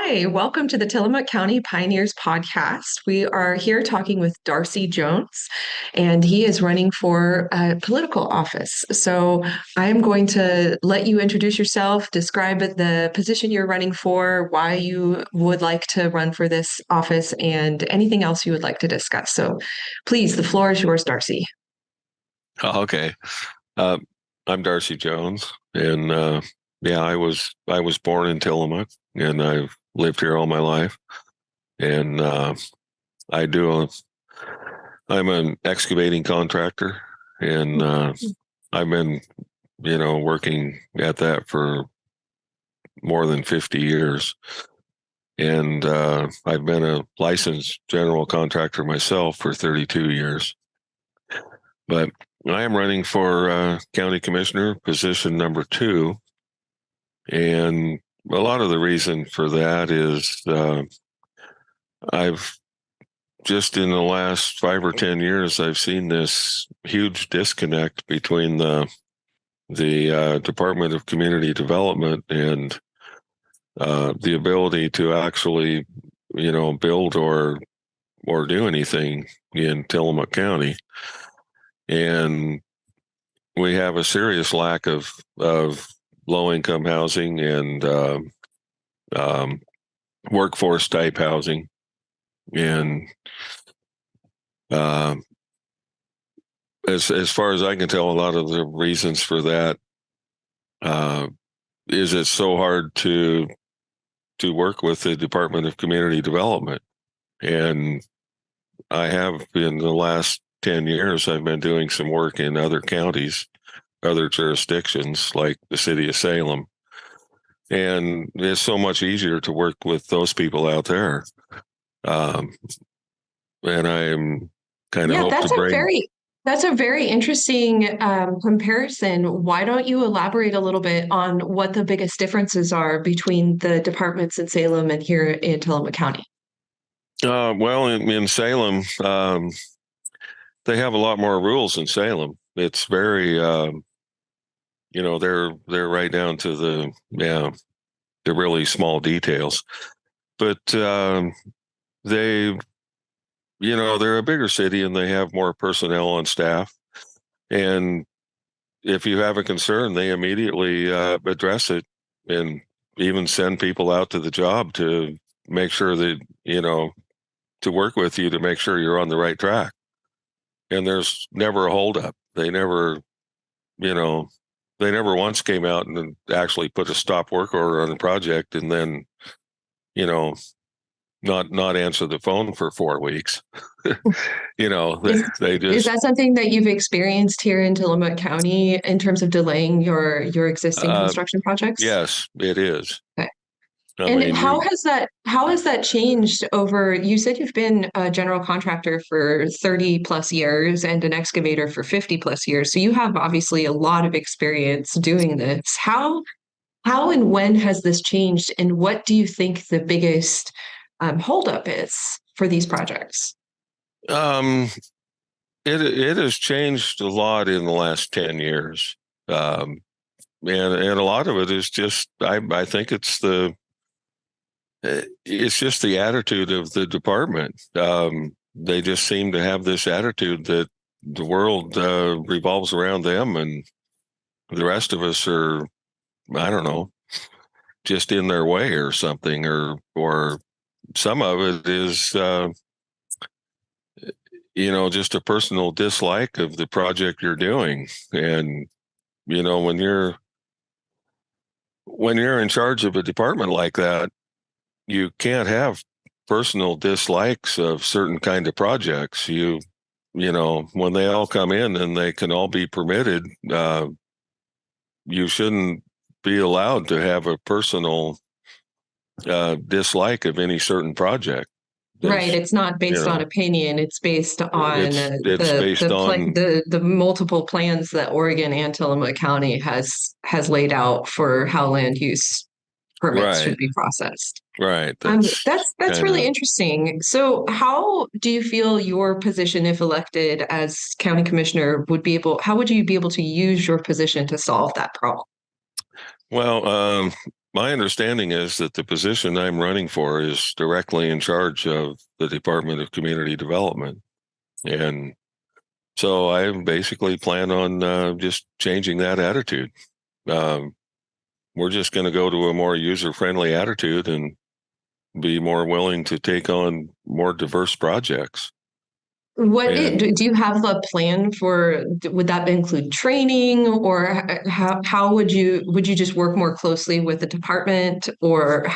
Hi, welcome to the Tillamook County Pioneers podcast. We are here talking with Darcy Jones, and he is running for a political office. So I'm going to let you introduce yourself, describe the position you're running for, why you would like to run for this office, and anything else you would like to discuss. So please, the floor is yours, Darcy. Oh, okay. Uh, I'm Darcy Jones, and yeah, I was born in Tillamook, and I've lived here all my life. And I do a, I'm an excavating contractor, and I've been, working at that for more than 50 years. And I've been a licensed general contractor myself for 32 years. But I am running for county commissioner, position number 2. And a lot of the reason for that is I've just in the last 5 or 10 years, I've seen this huge disconnect between the Department of Community Development and the ability to actually, build or do anything in Tillamook County. And we have a serious lack of low income housing and um, workforce type housing. And uh, as far as I can tell, a lot of the reasons for that uh, is it's so hard to work with the Department of Community Development. And I have in the last 10 years, I've been doing some work in other counties, other jurisdictions like the city of Salem. And it's so much easier to work with those people out there. Um, and I'm kind of Yeah, hope to bring. that's a very interesting comparison. Why don't you elaborate a little bit on what the biggest differences are between the departments in Salem and here in Tillamook County? Well, in Salem, they have a lot more rules in Salem. It's very, they're right down to the really small details. But they, they're a bigger city and they have more personnel on staff. And if you have a concern, they immediately address it and even send people out to the job to make sure that, to work with you to make sure you're on the right track. And there's never a holdup. You know, they never once came out and actually put a stop work order on the project and then, you know, not answer the phone for 4 weeks. Is They is just, that something that you've experienced here in Tillamook County in terms of delaying your existing uh, construction projects? yes, it is. Okay. I And mean, you, how has that changed over, you said you've been a general contractor for 30 plus years and an excavator for 50 plus years. So you have obviously a lot of experience doing this. How and when has this changed? And what do you think the biggest holdup is for these projects? um, it has changed a lot in the last 10 years. Um, and a lot of it is just, I think it's just the attitude of the department. They just seem to have this attitude that the world revolves around them, and the rest of us are, I don't know, just in their way or something, or some of it is, just a personal dislike of the project you're doing. And you know, when you're in charge of a department like that, you can't have personal dislikes of certain kind of projects. When they all come in and they can all be permitted, you shouldn't be allowed to have a personal dislike of any certain project. Right, There's, it's not you based on know, opinion. It's based on it's based on the multiple plans that Oregon and Tillamook County has laid out for how land use permits should right, be processed. right. That's That's kind really of interesting. So, how do you feel your position, if elected as county commissioner, would be able? How would you be able to use your position to solve that problem? Well, my understanding is that the position I'm running for is directly in charge of the Department of Community Development. And so I basically plan on just changing that attitude. Um, we're just going to go to a more user-friendly attitude and be more willing to take on more diverse projects. And Do you have a plan for, would that include training, or how would you just work more closely with the department, or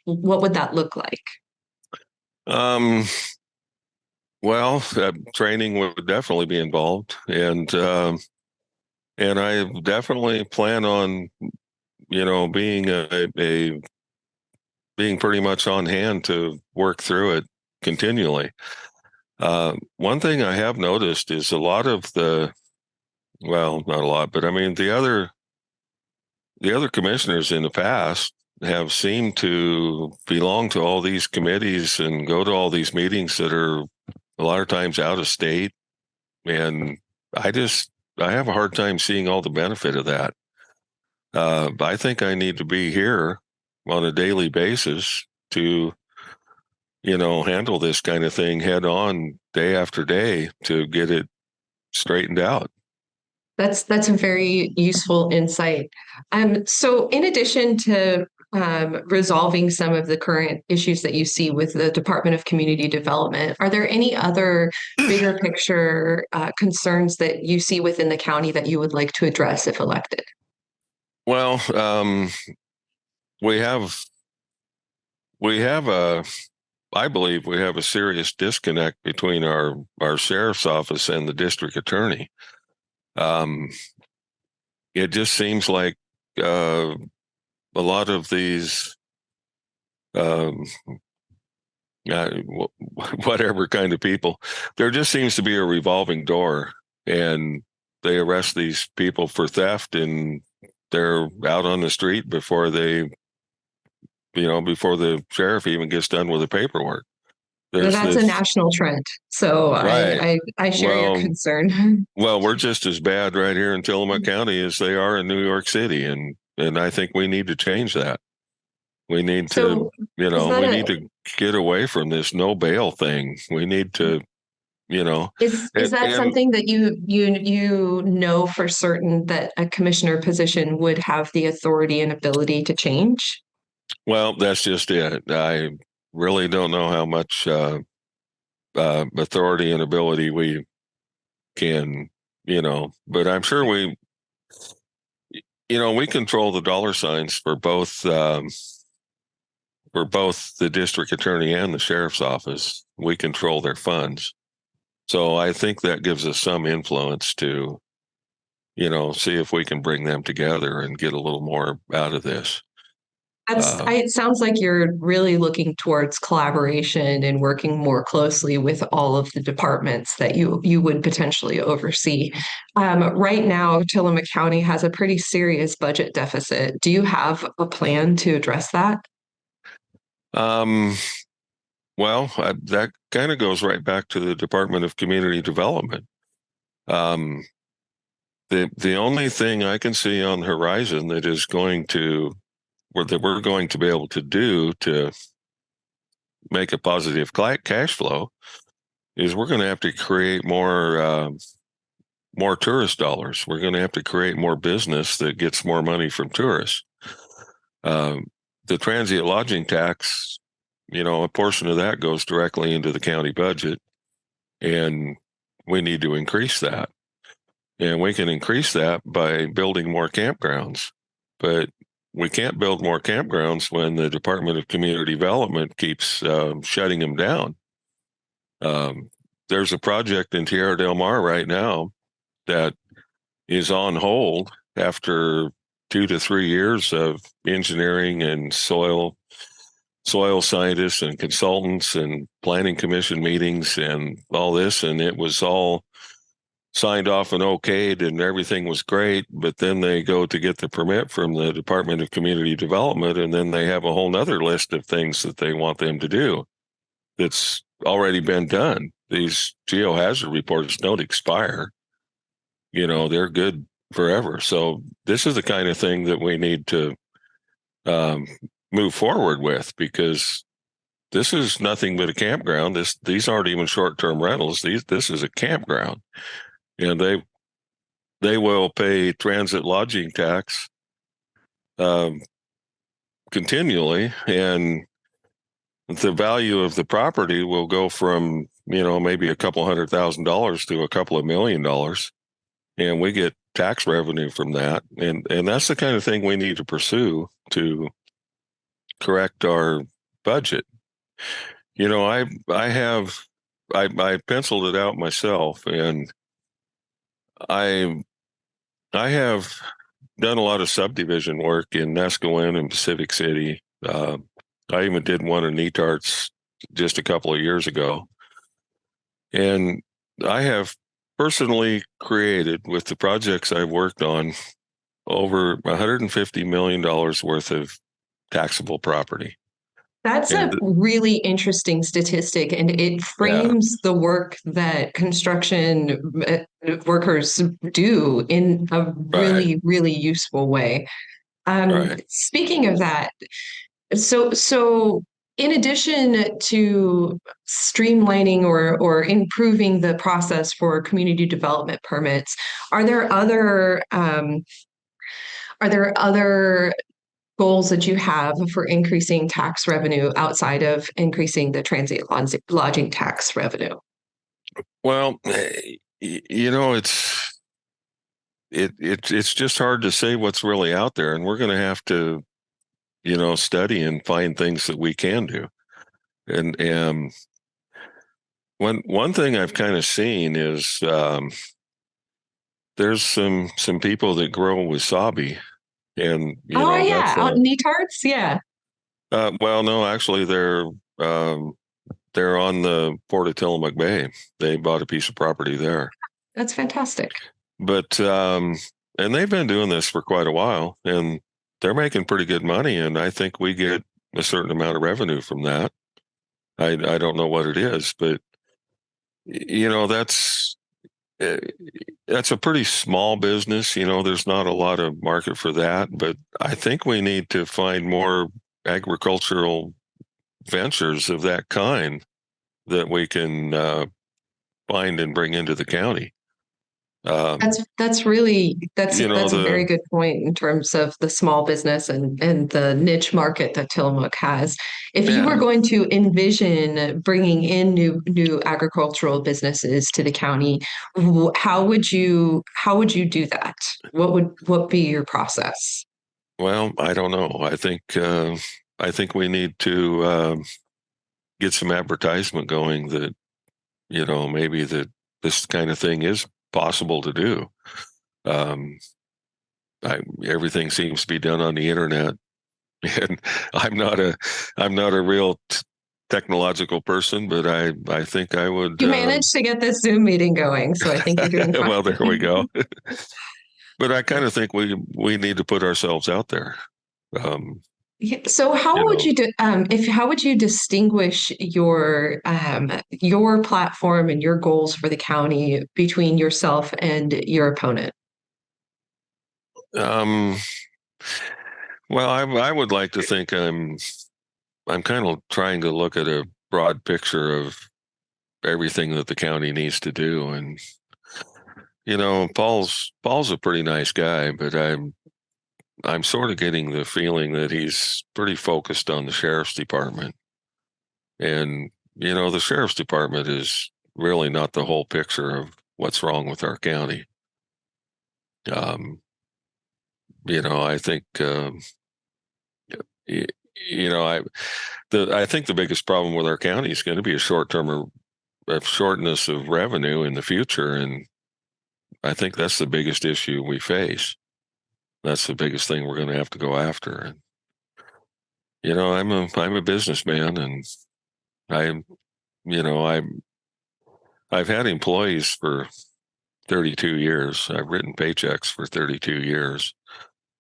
what would that look like? um, well, training would definitely be involved, and I definitely plan on being a being pretty much on hand to work through it continually. One thing I have noticed is a lot of well, not a lot, but I mean the other commissioners in the past have seemed to belong to all these committees and go to all these meetings that are a lot of times out of state. And I have a hard time seeing all the benefit of that. I think I need to be here on a daily basis to, handle this kind of thing head on day after day to get it straightened out. That's a very useful insight. So in addition to resolving some of the current issues that you see with the Department of Community Development, are there any other bigger picture concerns that you see within the county that you would like to address if elected? Well, we have we have a I believe we have a serious disconnect between our sheriff's office and the district attorney. Um, it just seems like a lot of these um, uh, whatever kind of people, there just seems to be a revolving door, and they arrest these people for theft, and they're out on the street before before the sheriff even gets done with the paperwork. There's That's a this national trend. So right. I share your Well, concern. we're just as bad right here in Tillamook County as they are in New York City, and I think we need to change that. We need to, So is that we a need to get away from this no bail thing. We need to, is that and something that you know for certain that a commissioner position would have the authority and ability to change? well, that's just it. I really don't know how much authority and ability we can, but I'm sure we control the dollar signs for both the district attorney and the sheriff's office. We control their funds. So I think that gives us some influence to, see if we can bring them together and get a little more out of this. It sounds like you're really looking towards collaboration and working more closely with all of the departments that you would potentially oversee. Right now, Tillamook County has a pretty serious budget deficit. Do you have a plan to address that? Um, that kind of goes right back to the Department of Community Development. Um, the only thing I can see on the horizon that is going to, or that we're going to be able to do to make a positive cash flow is we're going to have to create more tourist dollars. We're going to have to create more business that gets more money from tourists. Um, the transient lodging tax, a portion of that goes directly into the county budget, and we need to increase that. And we can increase that by building more campgrounds. But we can't build more campgrounds when the Department of Community Development keeps shutting them down. There's a project in Tierra del Mar right now that is on hold after 2 to 3 years of engineering and soil scientists and consultants and planning commission meetings and all this, and it was all signed off and okayed and everything was great, but then they go to get the permit from the Department of Community Development, and then they have a whole nother list of things that they want them to do that's already been done. These geohazard reports don't expire. They're good forever. So this is the kind of thing that we need to um, move forward with, because this is nothing but a campground. These aren't even short-term rentals. This is a campground, and they will pay transit lodging tax um, continually, and the value of the property will go from, maybe a couple $100,000 to a couple of $1 million, and we get tax revenue from that, and that's the kind of thing we need to pursue to correct our budget. I penciled it out myself, and I I have done a lot of subdivision work in Nescoin and Pacific City. I even did one in Netarts just a couple of years ago, and I have personally created, with the projects I've worked on, over $150 million worth of taxable property. That's a And really interesting statistic, and it yeah, frames the work that construction workers do in a right, really, really useful way. right. Speaking of that, so in addition to streamlining or improving the process for community development permits, are there other goals that you have for increasing tax revenue outside of increasing the transient lodging tax revenue? Well, it's just hard to say what's really out there, and we're going to have to, study and find things that we can do. And one thing I've kind of seen is there's some people that grow wasabi, and Oh yeah, that's out in Netarts, yeah, well, no, actually um, they're on the port of Tillamook Bay. They bought a piece of property there, that's fantastic. but and they've been doing this for quite a while, and they're making pretty good money, and I think we get a certain amount of revenue from that. I don't know what it is, but you know that's eh, that's a pretty small business. There's not a lot of market for that, but I think we need to find more agricultural ventures of that kind that we can find and bring into the county. Um, That's really you know that's a very the good point in terms of the small business and the niche market that Tillamook has. If you were Yeah. going to envision bringing in new agricultural businesses to the county, how would you do that? What be your process? Well, I don't know. I think we need to get some advertisement going that maybe that this kind of thing is possible to do. Um, Everything seems to be done on the internet, and I'm not a I'm not a real technological person, but I think I would. You managed to get this Zoom meeting going, so I think you're doing fine. Well, there we go. But I kind of think we need to put ourselves out there. Um, Yeah, so you know, how would you distinguish your platform and your goals for the county between yourself and your opponent? um, well, I would like to think I'm kind of trying to look at a broad picture of everything that the county needs to do, and Paul's a pretty nice guy, but I'm sort of getting the feeling that he's pretty focused on the sheriff's department. And, the sheriff's department is really not the whole picture of what's wrong with our county. Um, I think, y- you know, I think the biggest problem with our county is going to be a shortness of revenue in the future. And I think that's the biggest issue we face. That's the biggest thing we're going to have to go after. And, I'm a businessman, and I, you know, I've had employees for 32 years. I've written paychecks for 32 years.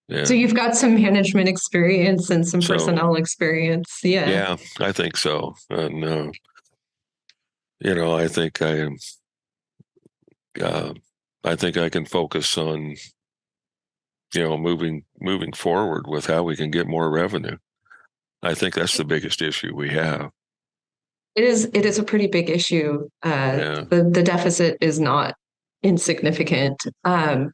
So And you've got some management experience and some so, personnel experience. Yeah. yeah, I think so. And, I think uh, I think I can focus on moving forward with how we can get more revenue. I think that's the biggest issue we have. It is a pretty big issue. Yeah, The deficit is not insignificant. yeah.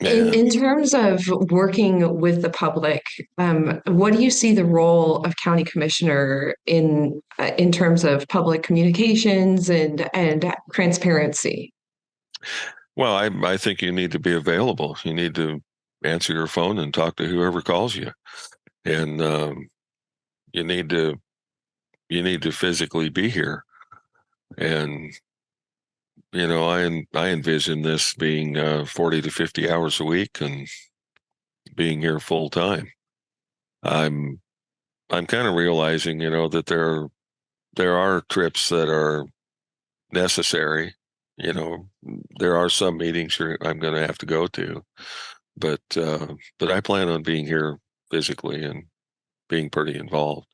In terms of working with the public, what do you see the role of county commissioner in terms of public communications and transparency? Well, I think you need to be available. You need to answer your phone and talk to whoever calls you, and you need to you need to physically be here. And I envision this being 40 to 50 hours a week and being here full time. I'm I'm kind of realizing, that there are trips that are necessary. You know, there are some meetings I'm going to have to go to, but I plan on being here physically and being pretty involved.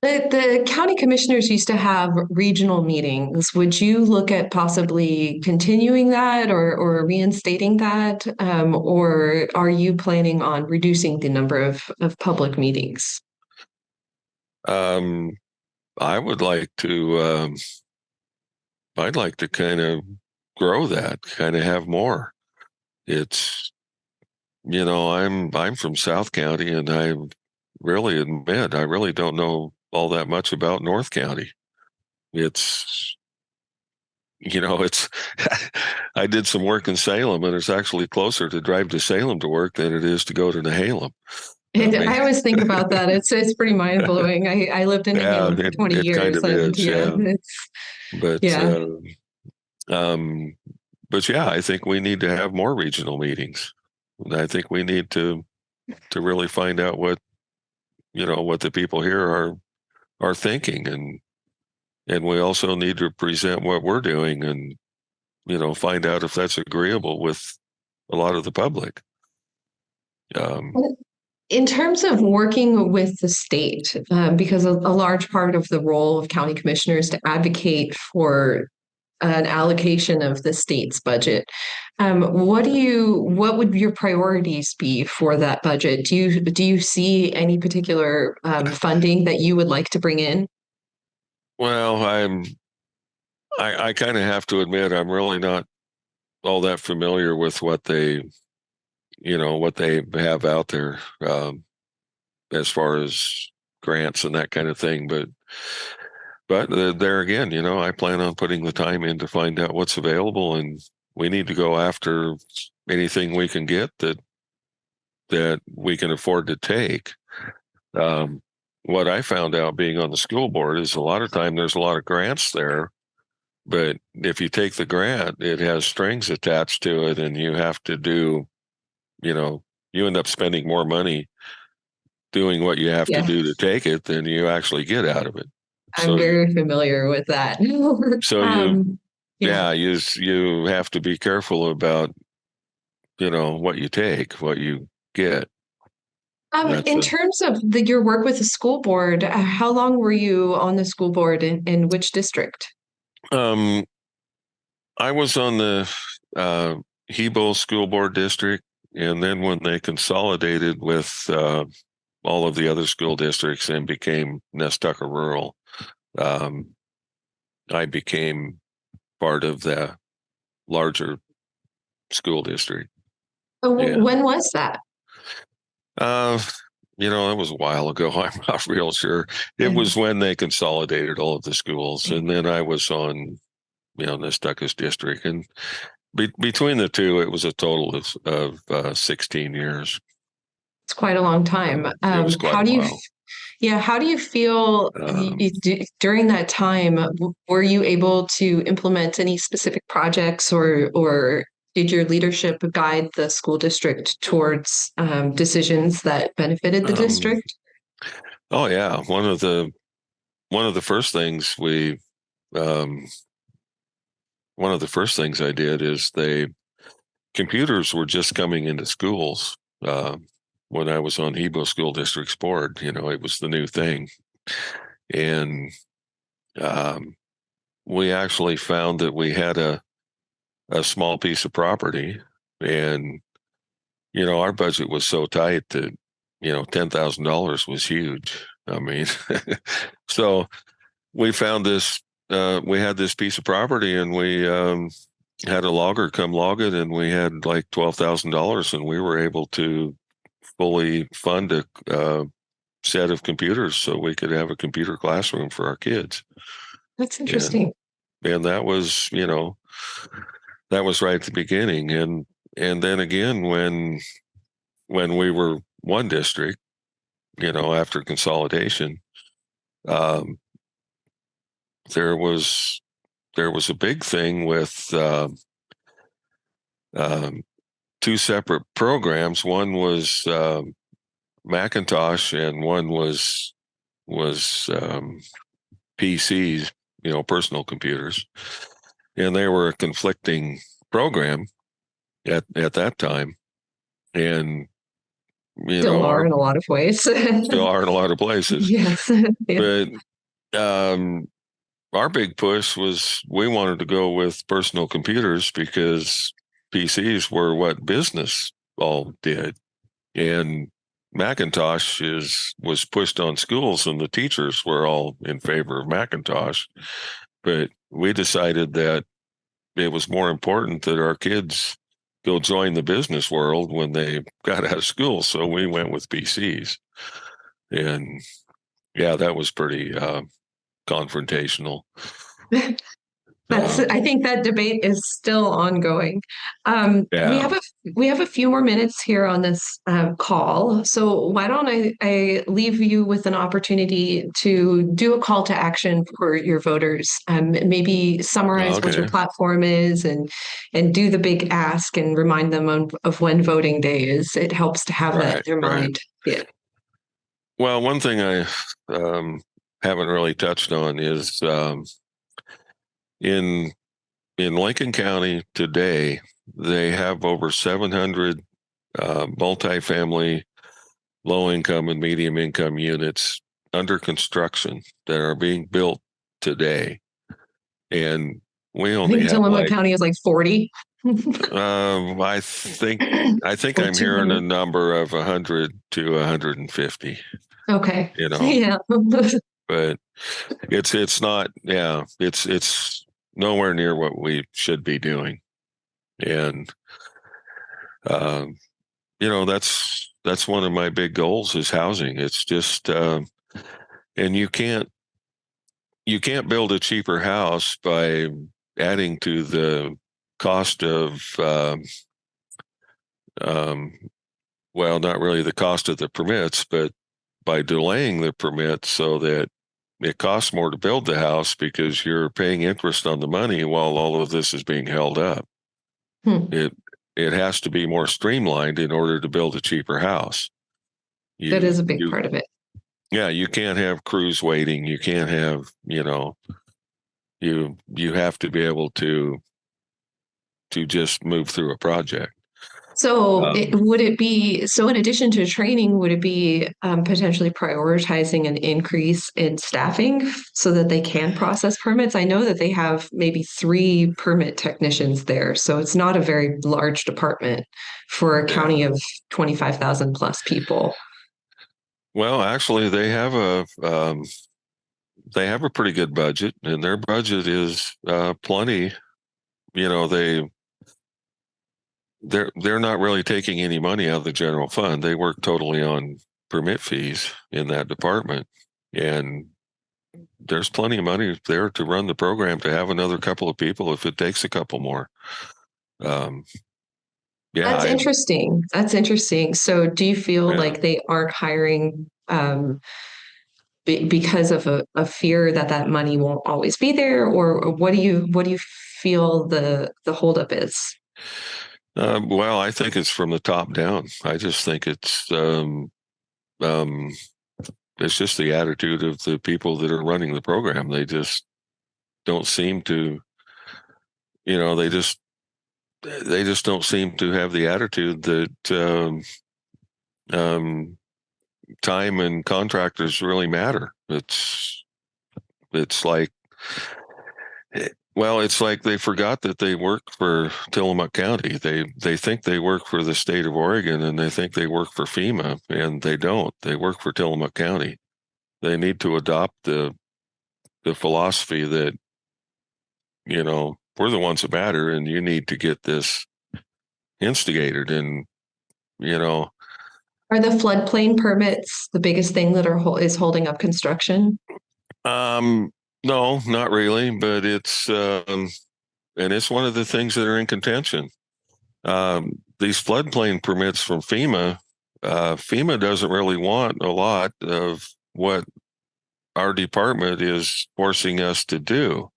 The county commissioners used to have regional meetings. Would you look at possibly continuing that or reinstating that? Or are you planning on reducing the number of public meetings? Um, I would like to. I'd like to kind of grow that, kind of have more. It's I'm from South County, and I really admit I really don't know all that much about North County. It's it's I did some work in Salem, and it's actually closer to drive to Salem to work than it is to go to Nehalem. I mean, I always think about that. It's pretty mind blowing. I lived in yeah, New for 20 it kind years, of and is, yeah, yeah. it's But yeah. um, but yeah, I think we need to have more regional meetings. And I think we need to really find out what the people here are thinking, and we also need to present what we're doing, and find out if that's agreeable with a lot of the public. Um, In terms of working with the state, because a large part of the role of county commissioners to advocate for an allocation of the state's budget. What would your priorities be for that budget? Do you see any particular funding that you would like to bring in? well, I kind of have to admit I'm really not all that familiar with what they have out there, as far as grants and that kind of thing. But there again, I plan on putting the time in to find out what's available, and we need to go after anything we can get that we can afford to take. Um, what I found out being on the school board is a lot of time there's a lot of grants there, but if you take the grant, it has strings attached to it, and you have to do, you know, you end up spending more money doing what you have to Yeah, do to take it than you actually get out of it. I'm So you, very familiar with that. so you, um, yeah. yeah, you have to be careful about, what you take, what you get. That's In terms of your work with the school board, how long were you on the school board in which district? um, I was on the uh, Hebo School Board District, and then when they consolidated with all of the other school districts and became Nestucca Rural, um, I became part of the larger school district. Yeah. When was that? Uh, it was a while ago. I'm not real sure. It Yeah. was when they consolidated all of the schools, and then I was on, Nestucca's district, and between the two, it was a total of 16 years. It's quite a long time. It was quite How a do you, while. yeah, how do you feel Um, during that time? Were you able to implement any specific projects or did your leadership guide the school district towards decisions that benefited the um, district? oh yeah, one of the first things um, one of the first things I did is computers were just coming into schools. When I was on Hebo School District's board, it was the new thing. And um, we actually found that we had a small piece of property, and our budget was so tight that, $10,000 was huge. I mean, so we found this, we had this piece of property, and we had a logger come log it, and we had like $12,000, and we were able to fully fund a set of computers so we could have a computer classroom for our kids. That's And interesting. and that was, that was right at the beginning. And then again, when we were one district, after consolidation, um, there was a big thing with um, two separate programs. One was Macintosh, and one was PCs, personal computers, and they were a conflicting program at that time, and Still are our in a lot of ways. still are in a lot of places, Yes. Yeah. but um, our big push was we wanted to go with personal computers because PCs were what business all did, and Macintosh was pushed on schools, and the teachers were all in favor of Macintosh. But we decided that it was more important that our kids go join the business world when they got out of school. So we went with PCs, and yeah, that was pretty confrontational. I Um, think that debate is still ongoing. We yeah. have a few more minutes here on this call, so why don't I leave you with an opportunity to do a call to action for your voters? Maybe summarize what your Okay. platform is, and do the big ask, and remind them of when voting day is. It helps to have that in Right. their Right. mind. Yeah. Well, one thing I um, haven't really touched on is in Lincoln County today, they have over 700 multifamily, low income, and medium income units under construction that are being built today. And we I only think have Tillamook like, County is like 40 I think or I'm hearing a 200. number of 100 to 150, Okay. you know, Yeah. but it's not, yeah, it's nowhere near what we should be doing. And um, that's one of my big goals is housing. It's just and you can't build a cheaper house by adding to the cost of um, well, not really the cost of the permits, but by delaying the permit so that it costs more to build the house because you're paying interest on the money while all of this is being held up. Hmm. It it has to be more streamlined in order to build a cheaper house. That You is a big you part of it. Yeah, you can't have crews waiting. You can't have, you have to be able to just move through a project. So, Um, would it be so? In addition to training, would it be potentially prioritizing an increase in staffing so that they can process permits? I know that they have maybe three permit technicians there, so it's not a very large department for a yeah. county of 25,000 plus people. Well, actually, they have a pretty good budget, and their budget is plenty. You know, they're not really taking any money out of the general fund. They work totally on permit fees in that department, and there's plenty of money there to run the program to have another couple of people if it takes a couple more. Um, yeah, That's interesting. That's interesting. So, do you feel yeah. like they aren't hiring because of a fear that that money won't always be there, or what do you feel the holdup is? Well, I think it's from the top down. I just think um, it's just the attitude of the people that are running the program. They just don't seem to, you know, they just don't seem to have the attitude that um, time and contractors really matter. It's like Well, it's like they forgot that they work for Tillamook County. They think they work for the state of Oregon, and they think they work for FEMA, and they don't. They work for Tillamook County. They need to adopt the philosophy that, we're the ones that matter, and you need to get this instigated. And you know, Are the floodplain permits the biggest thing that is holding up construction? um, no, not really, but and it's one of the things that are in contention. These floodplain permits from FEMA, FEMA doesn't really want a lot of what our department is forcing us to do.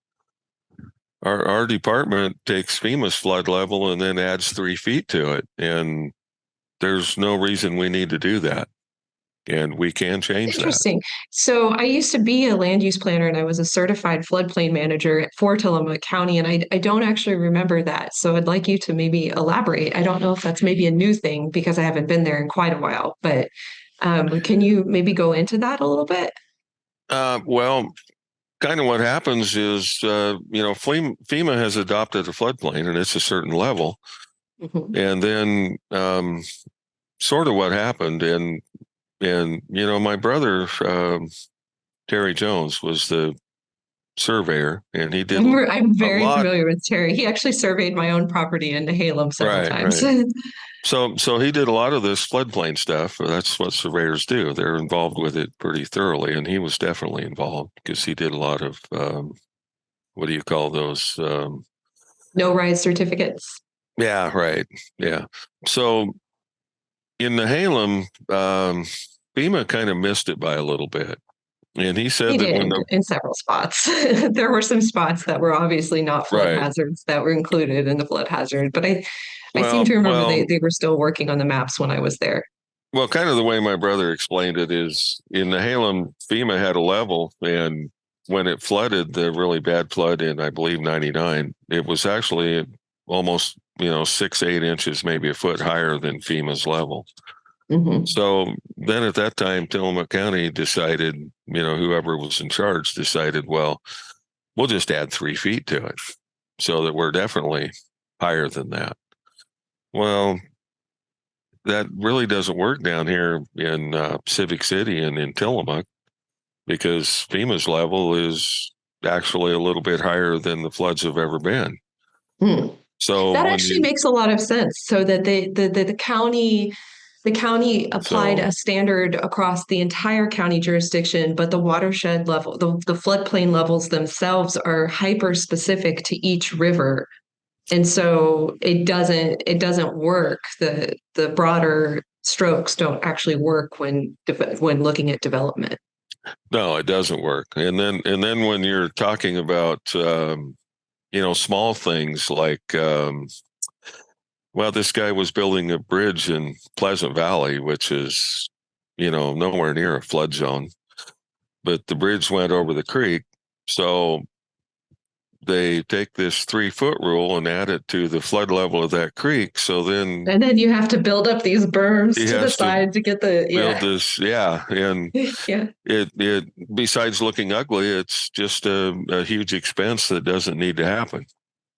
Our department takes FEMA's flood level and then adds 3 feet to it. And there's no reason we need to do that. And we can change that. Interesting. So I used to be a land use planner and I was a certified floodplain manager for Tillamook County, and I don't actually remember that. So I'd like you to maybe elaborate. I don't know if that's maybe a new thing because I haven't been there in quite a while, but can you maybe go into that a little bit? Well, kind of what happens is, FEMA has adopted a floodplain and it's a certain level. Mhm. And then sort of what happened, and my brother, Terry Jones, was the surveyor, and he did I'm a very lot. familiar with Terry. He actually surveyed my own property in Halem several Right, times. right. So he did a lot of this floodplain stuff. That's what surveyors do. They're involved with it pretty thoroughly, and he was definitely involved because he did a lot of what do you call those? No rise certificates. Yeah, right. Yeah. So in the Halem, FEMA kind of missed it by a little bit, and he They said that when did the in several spots. There were some spots that were obviously not flood right. hazards that were included in the flood hazard, but I seem Well, to remember well, they were still working on the maps when I was there. Well, kind of the way my brother explained it is in the Halem, FEMA had a level, and when it flooded, the really bad flood in, I believe, 99, it was actually almost, 6, 8 inches, maybe a foot higher than FEMA's level. Hmm. So then at that time, Tillamook County decided, whoever was in charge decided, well, we'll just add 3 feet to it so that we're definitely higher than that. Well, that really doesn't work down here in Civic City and in Tillamook because FEMA's level is actually a little bit higher than the floods have ever been. Hmm. So That when actually you makes a lot of sense. So that the county applied so a standard across the entire county jurisdiction, but the watershed level, the floodplain levels themselves are hyper specific to each river. And so it doesn't work. The broader strokes don't actually work when looking at development. no, it doesn't work. And then when you're talking about small things like well, this guy was building a bridge in Pleasant Valley, which is nowhere near a flood zone, but the bridge went over the creek. So they take this 3 foot rule and add it to the flood level of that creek. So then And then you have to build up these berms he to the has to side to get the build yeah. this, yeah. And Yeah. it besides looking ugly, it's just a huge expense that doesn't need to happen.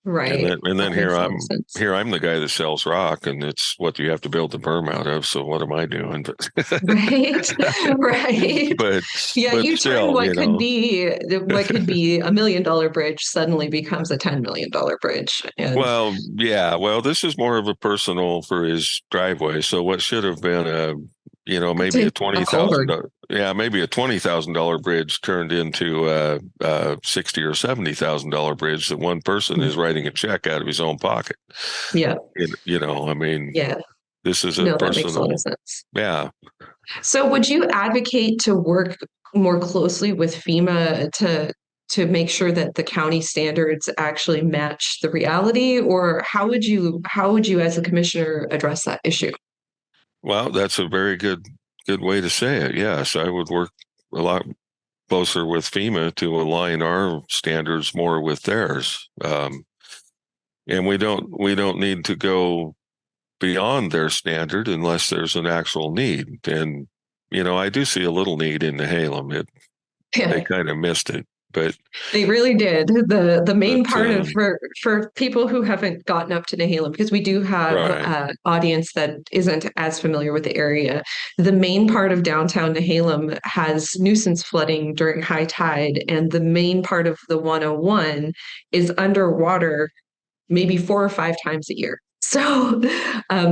And Right. then and That then makes a lot of sense. here I'm the guy that sells rock, and it's what you have to build the berm out of. So what am I doing? Right. Right. But Yeah, but you turn still, what could be $1 million bridge suddenly becomes a $10 million bridge. And well, yeah. Well, this is more of a personal for his driveway. So what should have been maybe a twenty a thousand, culvert. yeah, maybe a $20,000 bridge turned into a 60 or $70,000 bridge that one person is writing a check out of his own pocket. Yeah. I mean, Yeah. this is a No, that makes a lot of personal, sense. yeah. So would you advocate to work more closely with FEMA to make sure that the county standards actually match the reality, or how would you as a commissioner address that issue? Well, that's a very good way to say it. Yes, I would work a lot closer with FEMA to align our standards more with theirs. And we don't need to go beyond their standard unless there's an actual need. And I do see a little need in the Halem. They Yeah. kind of missed it. but They really did. The main but part of for people who haven't gotten up to Nehalem, because we do have right. audience that isn't as familiar with the area. The main part of downtown Nehalem has nuisance flooding during high tide, and the main part of the 101 is underwater maybe 4 or 5 times a year. So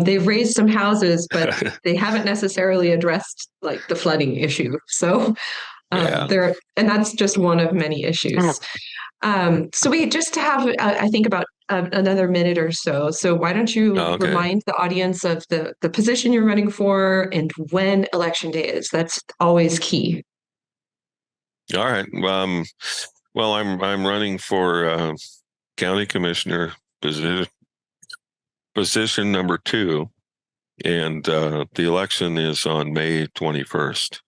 they've raised some houses, but they haven't necessarily addressed like the flooding issue. So Yeah. there, and that's just one of many issues. So we just have, I think, about another minute or so. So why don't you Okay. remind the audience of the position you're running for and when election day is? That's always key. All right. Well, I'm running for county commissioner position position number 2, and the election is on May 21st.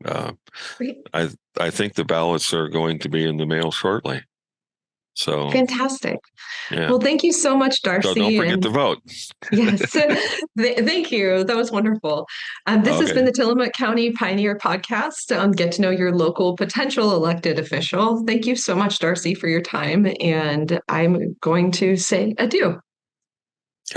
Uh, Great. I think the ballots are going to be in the mail shortly. So Fantastic. yeah. Well, thank you so much, So don't Darcy. forget And to vote. yes, thank you. That was wonderful. This has been Okay. the Tillamook County Pioneer Podcast. Get to know your local potential elected official. Thank you so much, Darcy, for your time. And I'm going to say adieu.